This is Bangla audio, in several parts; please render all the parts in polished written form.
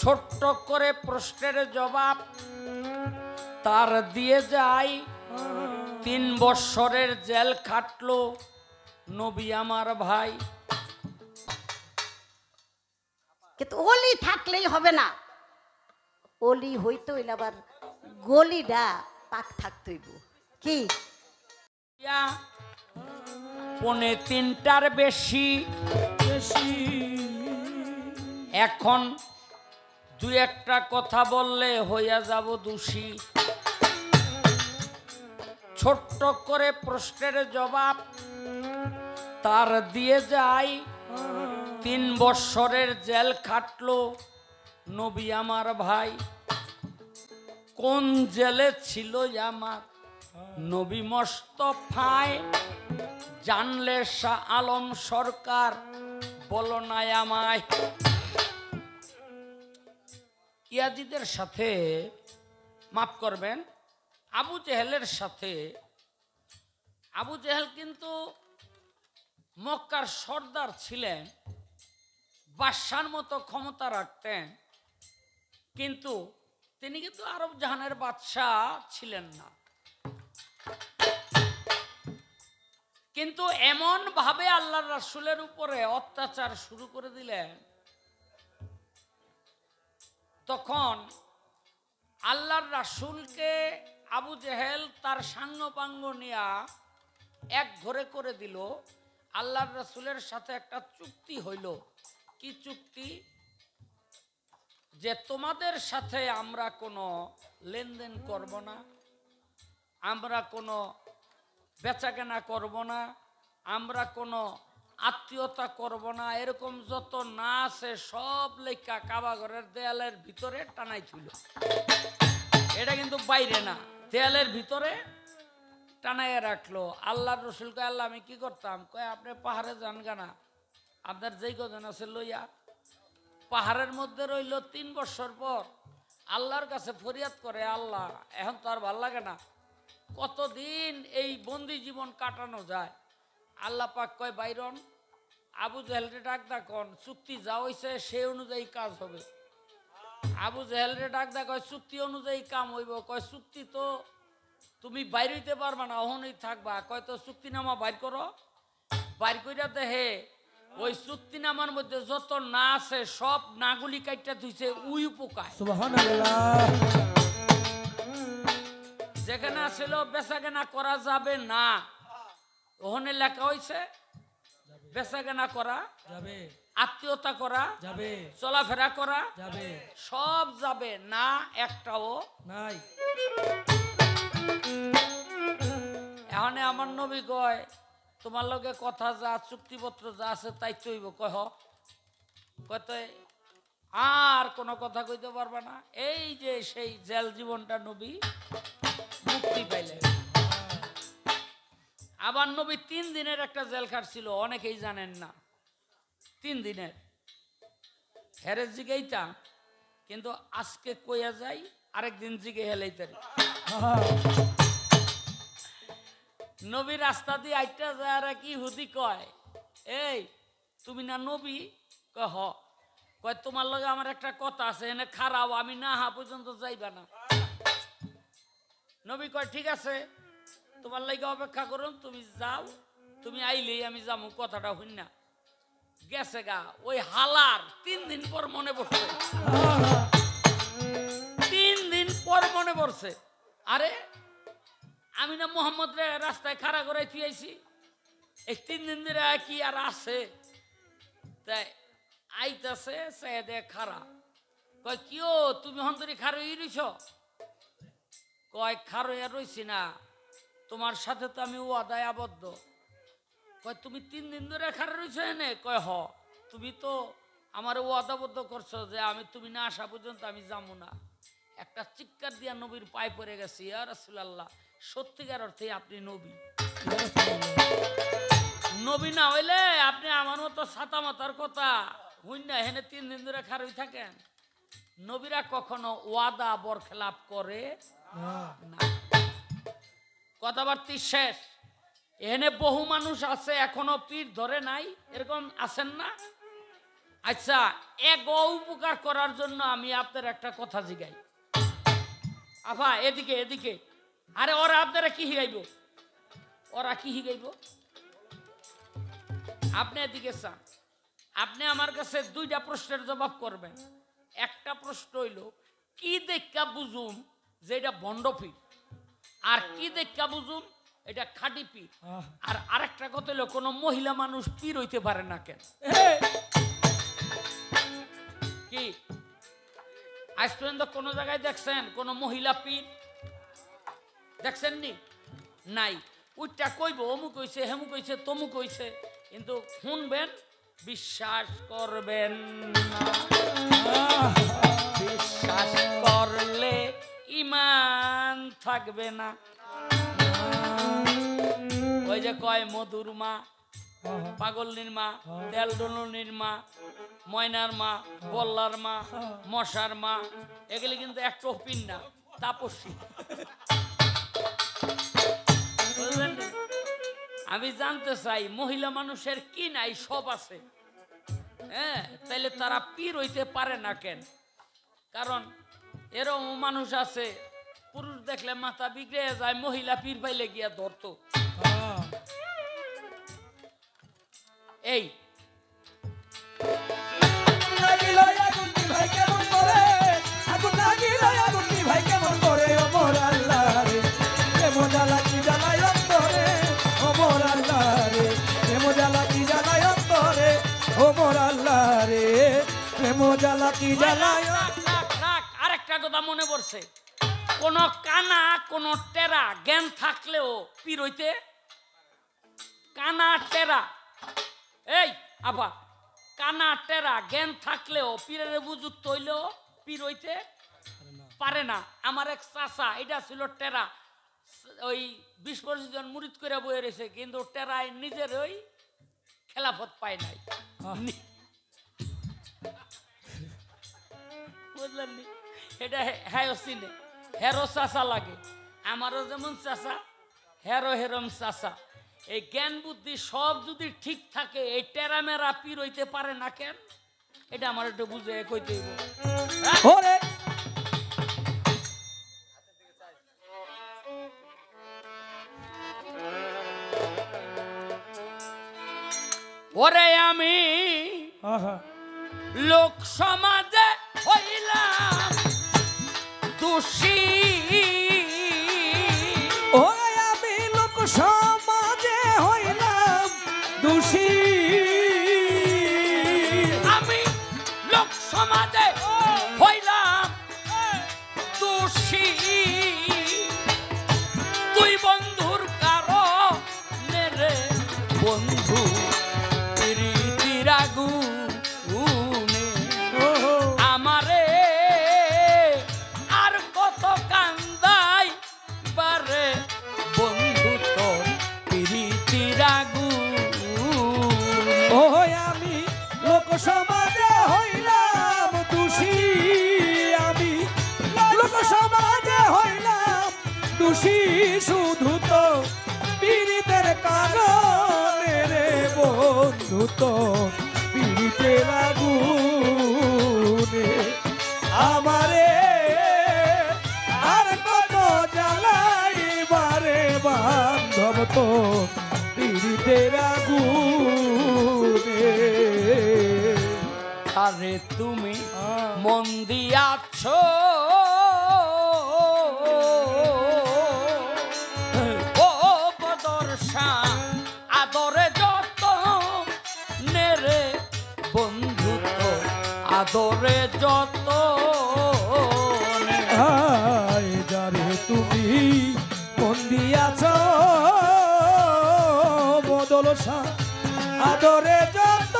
ছোট্ট করে প্রশ্নের জবাব তার দিয়ে যায়। 3 বছরের জেল খাটলো নবী আমার ভাই। কিন্তু অলি থাকলেই হবে না, অলি হইতে হইলে আবার গলিটা পাক থাকতেইব। কি 2:45 বেশি এখন 2-1টা কথা বললে হইয়া যাব দোষী। ছোট্ট করে প্রশ্নের জবাব তার দিয়ে যায়। 3 বছরের জেল খাটলো নবী আমার ভাই। কোন জেলে ছিল আমার নবী মোস্তফায়, জানলে শাহ আলম সরকার বলো না আমায়। ইয়াজিদের সাথে, মাফ করবেন, আবু জেহেলের সাথে, আবু জেহেল কিন্তু মক্কার সর্দার ছিলেন, বাদশার মতো ক্ষমতা রাখতেন, কিন্তু তিনি কিন্তু আরব জাহানের বাদশাহ ছিলেন না। কিন্তু এমন ভাবে আল্লাহর রাসূলের উপরে অত্যাচার শুরু করে দিলেন, তখন আল্লাহর রাসূলকে আবু জেহেল তার সাঙ্গপাঙ্গ নিয়া এক ঘরে করে দিল। আল্লাহর রাসূলের সাথে একটা চুক্তি হইল। কি চুক্তি? যে তোমাদের সাথে আমরা কোনো লেনদেন করব না, আমরা কোনো বেচাকেনা করব না, আমরা কোনো আত্মীয়তা করব না, এরকম যত না আছে সব লেখা কাবা ঘরের দেয়ালের ভিতরে টানাই ছিল। এটা কিন্তু বাইরে না, দেয়ালের ভিতরে টানাইয়া রাখলো। আল্লাহর রাসূল কয়, আল্লাহ আমি কি করতাম? কয় আপনি পাহাড়ে যান গানা, আপনার যেই কজন আছে লইয়া পাহাড়ের মধ্যে রইল। 3 বছর পর আল্লাহর কাছে ফরিয়াদ করে, আল্লাহ এখন তো আর ভাল লাগে না, কতদিন এই বন্দি জীবন কাটানো যায়? আল্লাহ পাক কয়, বাইরন আবু জেহেলরে ডাক দেখুন, চুক্তি যা হইছে সেই অনুযায়ী কাজ হবে। আবু জেহেলরে ডাক দেখ, কয় চুক্তি অনুযায়ী কাম হইব। কয় চুক্তি তো তুমি বাইর হইতে পারবা না, ওখানেই থাকবা। কয় তো চুক্তিনামা বাইর করো। বাইর কইরা দেহে ওই চুক্তিনামার মধ্যে যত না আছে সব নাগুলি কাইটা ধুইছে উই পোকায়। সুবহানাল্লাহ। যেখানে ছিল বেচাকেনা করা যাবে না, ওখানে লেখা হয়েছে বেচাকেনা করা যাবে, আত্মীয়তা করা যাবে, চলাফেরা করা যাবে, সব যাবে না, একটাও নাই। এখন আমার নবী কয়, তোমার লগে কথা যা চুক্তিপত্র যা আছে তাই চইব। কয় হ। কয় তো আর কোনো কথা কইতে পারবা না। এই যে সেই জেল জীবনটা নবী মুক্তি পাইলেন। আবার নবী 3 দিনের একটা জেল খাটছিল, অনেকেই জানেন না। 3 দিনের হেরে জিগাইতা, কিন্তু আজকে কইয়া যাই, আরেকদিন জিগে হেলাইতারি। নবী রাস্তা দিয়ে আইটা যায়, আর কি হুদি কয়, এই তুমি না নবী? কয় হ। কয় তোমার লগে আমার একটা কথা আছে, এনে খারাপ, আমি না হা পর্যন্ত যাইবা না। নবী কয় ঠিক আছে, তোমার লাগে অপেক্ষা করুন, তুমি যাও, তুমি আইলেই আমি যাবো, কথাটা হইন না। গেছে গা। ওই হালার 3 দিন পর মনে পড়ছে, 3 দিন পর মনে পড়ছে, আরে আমি না মোহাম্মদ রে রাস্তায় খাড়া করে থুয়েছি, এই 3 দিন ধরে কি আর আছে? তাই আইতাছে, সে দে খাড়া। কয় কিও তুমি হন্তরি খারো রইছ? কয় খারো রইছি না, তোমার সাথে তো আমি ওয়াদায় আবদ্ধ। কয় তুমি 3 দিন ধরে খাড়া রইছ এনে? কয় হ। তুমি তো আমার ওয়াদাবদ্ধ করছো যে আমি তুমি না আসা পর্যন্ত আমি যাবো না। একটা চিৎকার দিয়া নবীর পায়ে পড়ে গেছি, ইয়া রাসূলুল্লাহ, সত্যিকার অর্থে আপনি নবী। নবী না হইলে আপনি আমার মতো ছাতা মাতার কথা হইন না, হেনে 3 দিন ধরে খারই থাকেন। নবীরা কখনো ওয়াদা বরখেলাপ করে না। কথাবার্তি শেষ। এখানে বহু মানুষ আছে এখনো পীর ধরে নাই, এরকম আছেন না? আচ্ছা, এক উপকার করার জন্য আমি আপনার একটা কথা জিগাই। আফা এদিকে এদিকে। আরে ওরা আপনারা কি শিখাইব? ওরা কি শিখাইব? আপনি এদিকে চান। আপনি আমার কাছে দুইটা প্রশ্নের জবাব করবেন। একটা প্রশ্ন হইল কি দেখা বুঝুম যে এটা ভণ্ডপীর, আর কি দেখা বুঝুম এটা খাঁটি পীর। আর আরেকটা কথা হইলো কোন মহিলা মানুষ পীর হইতে পারে না কেন? কি আজ পর্যন্ত কোন জায়গায় দেখছেন কোন মহিলা পীর? দেখছেন নি? নাই। ওইটা কইব অমুক হইছে, হেমুক হইছে, তমুক হইছে, কিন্তু শুনবেন, বিশ্বাস করবেন না। বিশ্বাস করলে ইমান থাকবে না। ওই যে কয় মধুর মা, পাগলনির মা, তেলডলনির মা, ময়নার মা, বল্লার মা, মশার মা, এগুলি কিন্তু একটা পিন না, তাপসী। আমি জানতে চাই মহিলা মানুষের কি নাই? সব আছে। হ্যাঁ, তাইলে তারা পীর হইতে পারে না কেন? কারণ এরকম মানুষ আছে পুরুষ দেখলে মাথা বিগড়ে যায়, মহিলা পীর পাইলে গিয়া ধরতো। এই আরেকটা কথা মনে পড়ছে, কোন কানা কোন টেরা জ্ঞান থাকলেও পীর হইতে, কানা টেরা, এই আবা, কানা টেরা জ্ঞান থাকলেও পীরের বুযুক্ত হইলেও পীর হইতে পারে না। আমার এক চাচা, এটা ছিল টেরা, ওই 20-25 জন মুরিদ করে বয়ে রয়েছে, কিন্তু টেরায় নিজের ওই খেলাফত পায় নাই। বুঝলেন নি? এটা হ্যাঁ চিনে, হেরো চাচা লাগে। আমারও যেমন চাচা, হেরো হেরম চাচা। এই জ্ঞান বুদ্ধি সব যদি ঠিক থাকে, এই টেরামেরা পীর হইতে পারে না কেন? এটা আমার একটু বুঝে কইতে হইব। ওরে আমি লোক সমাজে হইলাম দোষী, ওরে আমি লোক সমাজে হইলাম দোষী, আমি লোক সমাজে হইলাম দোষী, তুই বন্ধুর কারণে রে বন্ধু প্রীতির আগুনে আমারে আর কত কান্দাই বারে বন্ধু তোর প্রীতির আগুনে। ও আমি লোক সমাজে হইলাম দোষী, আমি লোক সমাজে হইলাম দোষী, শুধু তো পীড়িতের কারণে রে বন্ধু তো পীড়িতের আগুনে আমারে আর কত জ্বালাইবারে বান্ধব তো পীড়িতের আগুনে। আরে তুমি মন দিয়াছ ও বদরশা, আদরে যত নেরে বন্ধু তো আদরে যত হায় যারে তুমি মন দিয়াছ বদল আদরে যত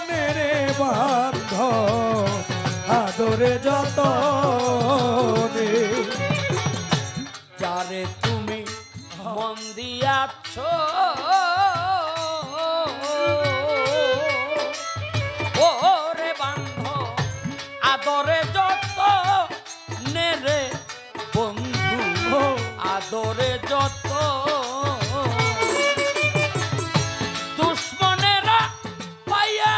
নেরে বান্ধ, আদরে যত যারে তুমি মন দিয়াছ ওরে বান্ধ আদরে যত নেরে বন্ধু আদরে যত, দুশ্মনেরা পাইয়া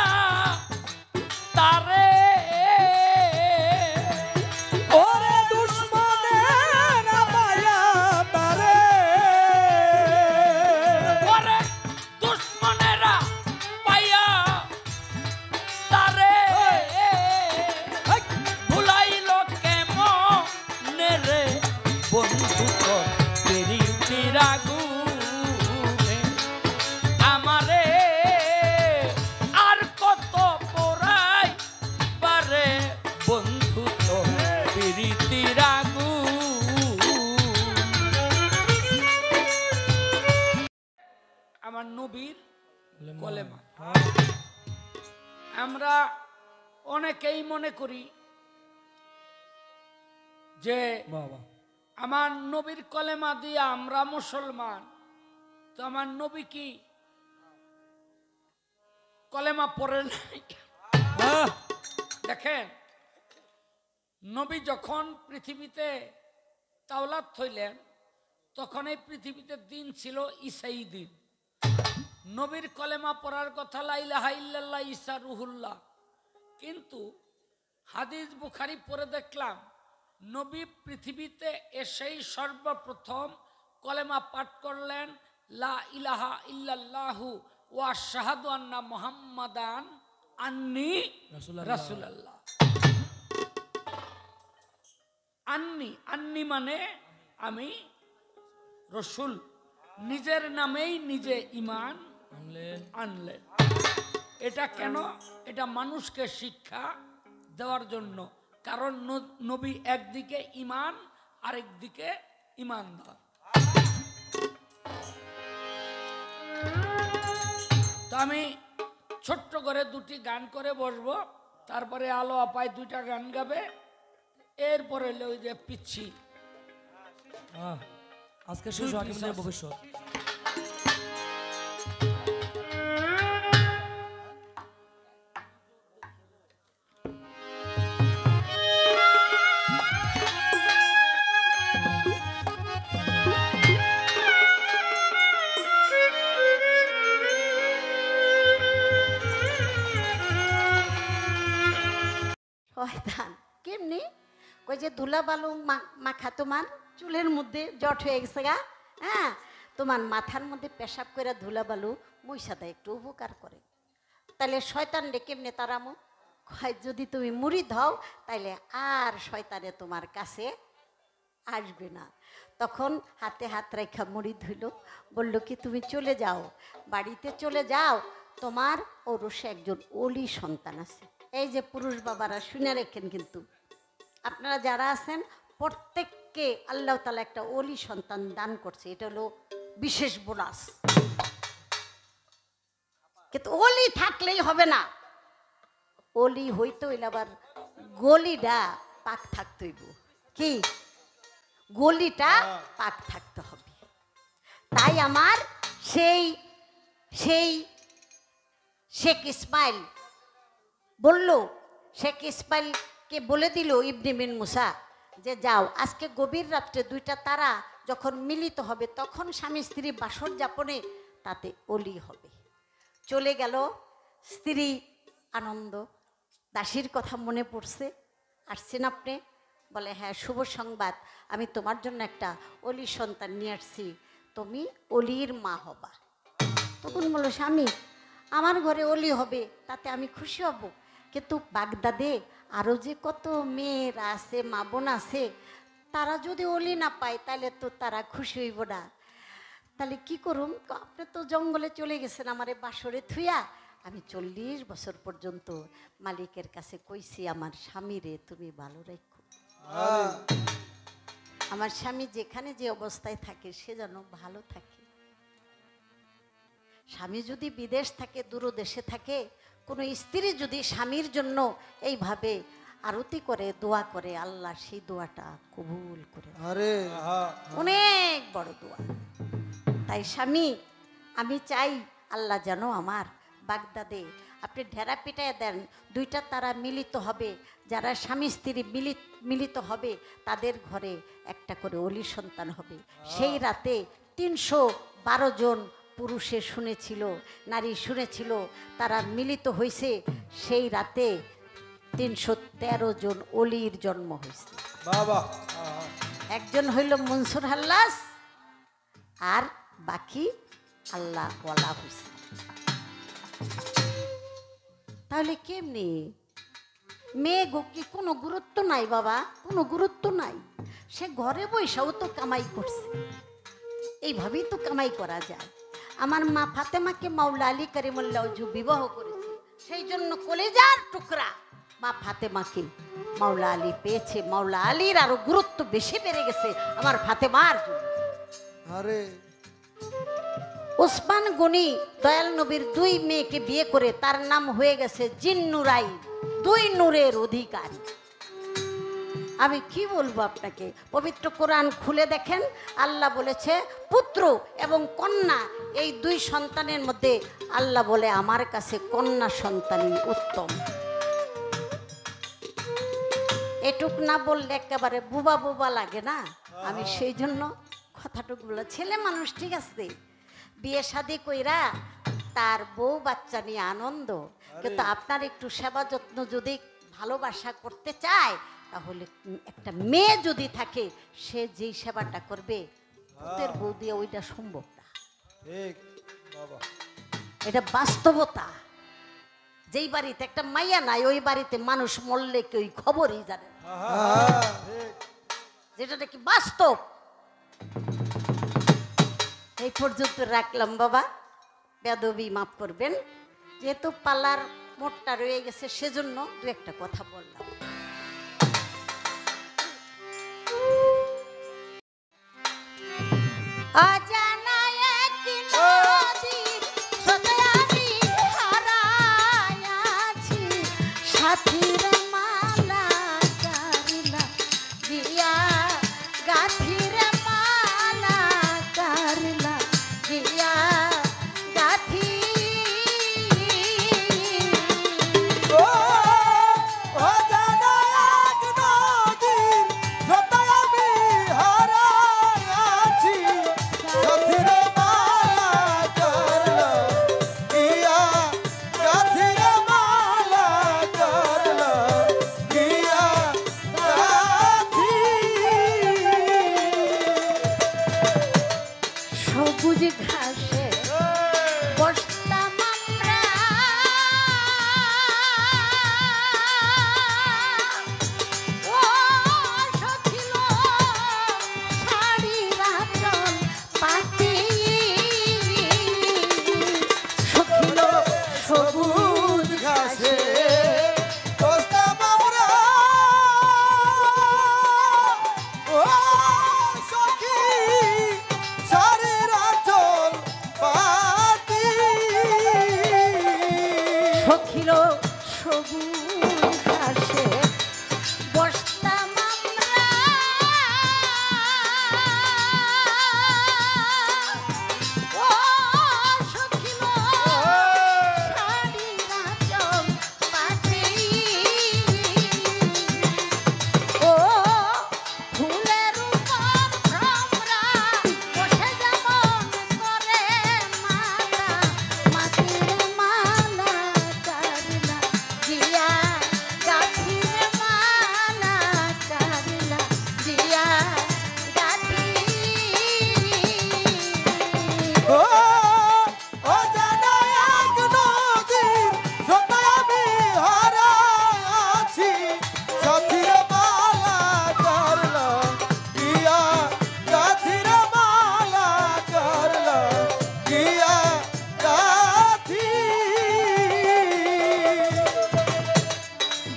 কলেমা। হ্যাঁ, আমরা অনেকেই মনে করি যে বাবা আমার নবীর কলেমা দিয়ে আমরা মুসলমান, তো আমার নবী কি কলেমা পড়ে নাই? হ্যাঁ, দেখেন, নবী যখন পৃথিবীতে তাওলাদ থইলেন তখন এই পৃথিবীতে দিন ছিল ঈসাই দিন। নবীর কলেমা পড়ার কথা লা ইলাহা ইল্লাল্লাহ ঈসা রুহুল্লাহ, কিন্তু হাদিস বুখারী পড়ে দেখলাম নবী পৃথিবীতে এসেই সর্বপ্রথম কলেমা পাঠ করলেন লা ইলাহা ইল্লাল্লাহু ওয়া আশহাদু আন্না মুহাম্মাদান আন্নি রাসূলুল্লাহ। আন্নি আন্নি মানে আমি রসুল, নিজের নামেই নিজে ঈমান আনলেন। এটা কেন? এটা মানুষকে শিক্ষা দেওয়ার জন্য, কারণ নবী একদিকে ঈমান আরেকদিকে ঈমানদার। তো আমি ছোট্ট করে দুটি গান করে বসবো, তারপরে আলো আপায় দুইটা গান গাবে, এরপরে ওই যে পিচ্ছি আজকে শিশু হাকিমের ভবিষ্যৎ। শয়তান কেমনি কই যে ধুলা বালু মাখা তোমার চুলের মধ্যে জট হয়ে গেছে গা, হ্যাঁ তোমার মাথার মধ্যে পেশাব করে ধুলা বালু মুইসা দেয়, একটু উপকার করে। তাহলে শয়তান রে কেমনে তারামো? কয় যদি তুমি মুড়ি দাও তাইলে আর শয়তানে তোমার কাছে আসবে না। তখন হাতে হাত রেখা মুড়ি ধুইল, বলল কি তুমি চলে যাও, বাড়িতে চলে যাও, তোমার ওরসে একজন ওলি সন্তান আছে। এই যে পুরুষ বাবারা শুনে রেখেন, কিন্তু আপনারা যারা আছেন প্রত্যেককে আল্লাহ তাআলা একটা ওলি সন্তান দান করছে, এটা হলো বিশেষ বোনাস। কিন্তু ওলি থাকলেই হবে না, ওলি হইতে হইলে আবার গলিটা পাক থাকতে হইব। কি? গলিটা পাক থাকতে হবে। তাই আমার সেই সেই শেখ ইসমাইল বলল, শেখ ইসমাইলকে বলে দিল ইবনে বিন মুসা যে যাও, আজকে গভীর রাত্রে দুইটা তারা যখন মিলিত হবে তখন স্বামী স্ত্রী বাসর যাপনে তাতে অলি হবে। চলে গেল, স্ত্রী আনন্দ, দাসীর কথা মনে পড়ছে, আসছেন আপনি? বলে হ্যাঁ, শুভ সংবাদ, আমি তোমার জন্য একটা অলি সন্তান নিয়ে আসছি, তুমি অলির মা হবা। তখন বলল স্বামী, আমার ঘরে অলি হবে তাতে আমি খুশি হব, কিন্তু বাগদাদে আরও যে কত মেয়েরা আছে, মা বোন আছে, তারা যদি অলি না পায় তাহলে তো তারা খুশি হইব না। তাহলে কি করুম? আপনি তো জঙ্গলে চলে গেছেন আমারে বাসরে থুইয়া, আমি 40 বছর পর্যন্ত মালিকের কাছে কইছি আমার স্বামীরে তুমি ভালো রাখো, আমার স্বামী যেখানে যে অবস্থায় থাকে সে যেন ভালো থাকে। স্বামী যদি বিদেশ থাকে, দূরদেশে থাকে, কোনো স্ত্রী যদি স্বামীর জন্য এইভাবে আরতি করে, দোয়া করে, আল্লাহ সেই দোয়াটা কবুল করে। আরে অনেক বড় দোয়া। তাই স্বামী, আমি চাই আল্লাহ যেন আমার বাগদাদে আপনি ঢেরা পিটায় দেন, দুইটা তারা মিলিত হবে, যারা স্বামী স্ত্রী মিলিত হবে তাদের ঘরে একটা করে অলি সন্তান হবে। সেই রাতে 312 জন পুরুষে শুনেছিল, নারী শুনেছিল, তারা মিলিত হয়েছে। সেই রাতে 313 জন অলির জন্ম হয়েছে। বাবা, একজন হইল মনসুর হাল্লাস, আর বাকি আল্লাহ ওয়ালা হয়েছে। তাহলে কেমনি মেয়ে গো কি কোনো গুরুত্ব নাই বাবা? কোনো গুরুত্ব নাই। সে ঘরে বৈশাও তো কামাই করছে, এইভাবেই তো কামাই করা যায়। আমার মা ফাতেমাকে মাওলা আলী কারিমুল্লাহ ওয়াজহু বিবাহ করেছে, সেই জন্য কলেজার টুকরা মা ফাতেমাকে মাওলা আলী পেয়েছে। মাওলা আলীর আরো গুরুত্ব বেশি বেড়ে গেছে আমার ফাতেমার জন্য। আরে ওসমান গনি দয়াল নবীর 2 মেয়েকে বিয়ে করে তার নাম হয়ে গেছে জিন্নুরাই, 2 নূরের অধিকারী। আমি কি বলবো আপনাকে, পবিত্র কোরআন খুলে দেখেন, আল্লাহ বলেছে পুত্র এবং কন্যা, এই 2 সন্তানের মধ্যে আল্লাহ বলে আমার কাছে কন্যা সন্তানই উত্তম। এটুক না বললে একেবারে বুবা বুবা লাগে না? আমি সেই জন্য কথাটুকু বলে, ছেলে মানুষ ঠিক আছে, বিয়ে শাদী কইরা তার বউ বাচ্চা নিয়ে আনন্দ, কিন্তু আপনার একটু সেবা যত্ন যদি ভালোবাসা করতে চায়, তাহলে একটা মেয়ে যদি থাকে, সে যেই সেবাটা করবে পুতের বউ দিয়ে ওইটা সম্ভব না। এটা বাস্তবতা। যেই বাড়িতে একটা মাইয়া নাই, ওই বাড়িতে মানুষ মরলে কেউ খবরই জানে না। যেটা নাকি বাস্তব। এই পর্যন্ত রাখলাম বাবা, বেদবি মাফ করবেন, যেহেতু পালার মোটটা রয়ে গেছে সেজন্য 2-1টা কথা বললাম। অজানা এক নদীর স্রোতে আমি হারাইয়াছি, সাথীর মালা কারিলা দিয়া, গাথির মালা কারিলা দিয়া, গাথি সবুজ ঘাসে বসতাম আমরা, ও সখিল শাড়ির আঁচল পাতি, সখিল সবুজ ঘাসে সখিল সবুজ ঘাসে বসতাম আমরা, ও সখিল শাড়ির আঁচল পাতি, ও ফুলের উপর ভ্রমরা বসে যেমন করে মালা, মাটির মালা কারিলা দিয়া, গাথির মালা কারিলা দিয়া, গাথি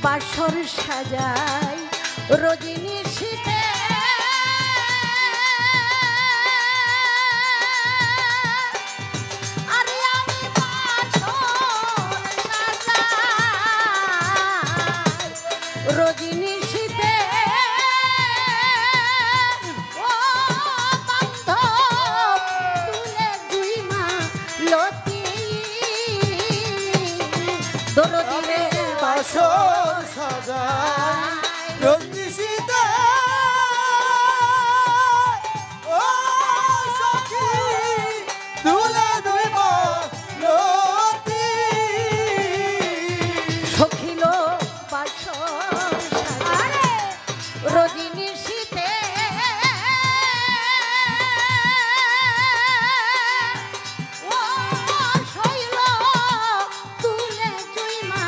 বাসর সাজাই রজনী শীতে, আরে আমি বাসর সাজাই রজনী শীতে, ও বান্ধব তুলে 2 মা লতি, দরদিরে বাসর সাজাই রজনী শীতে, ও সখী তুলে 2 মা লতি, সখিল বাসর সাজাই রজনী শীতে, ও শৈল তুলে 2 মা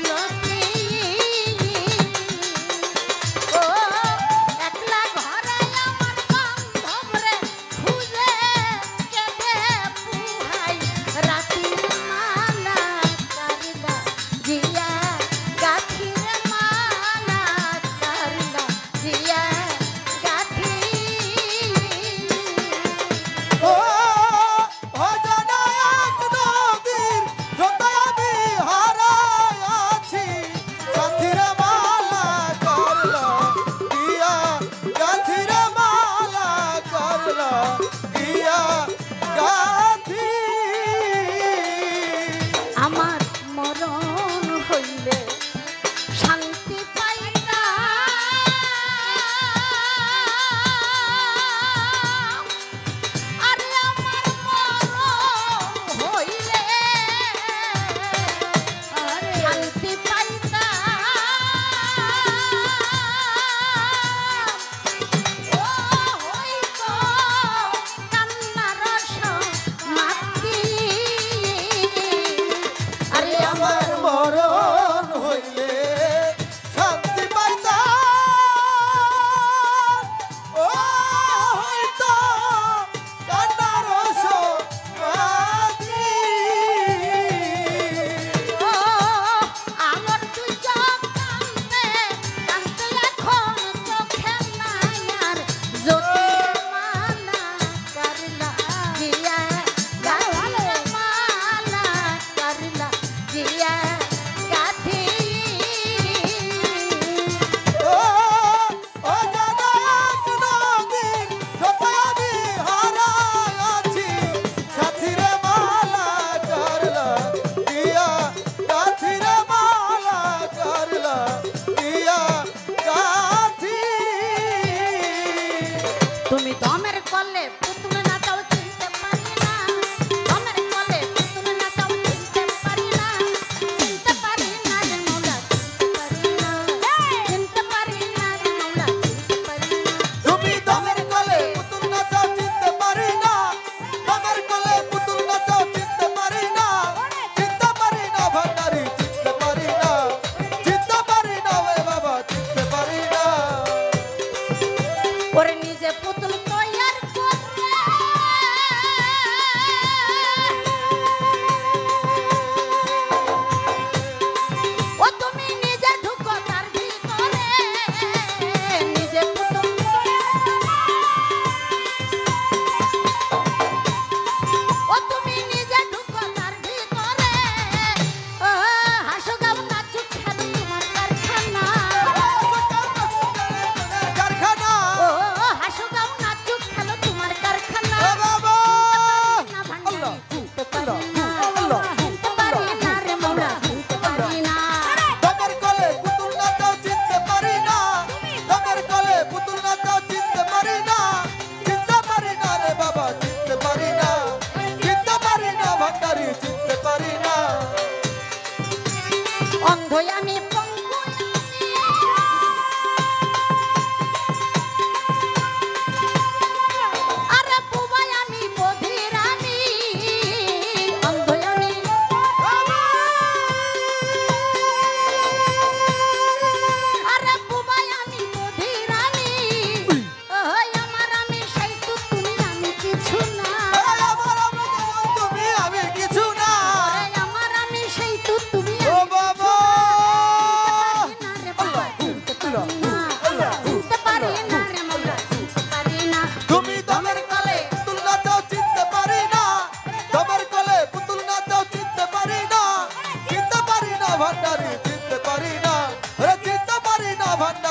লতি,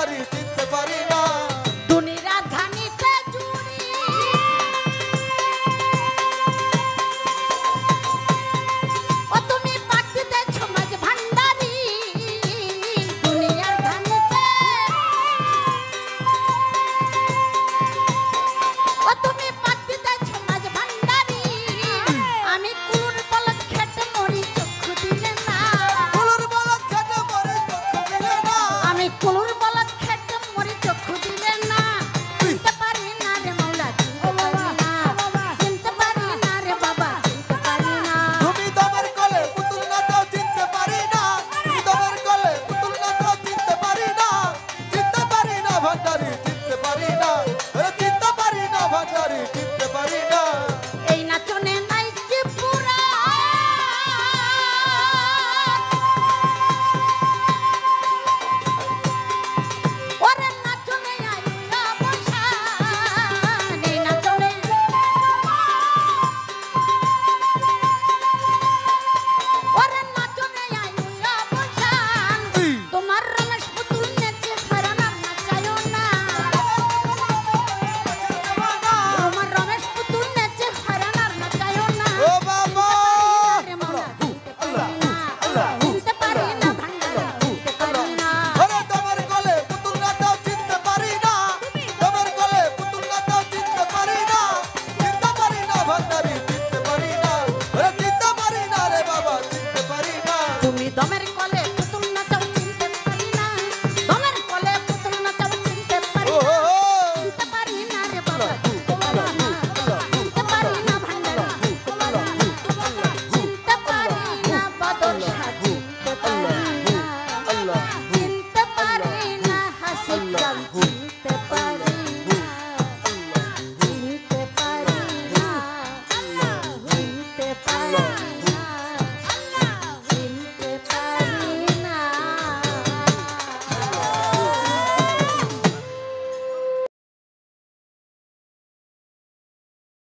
পারি চিনতে পারি না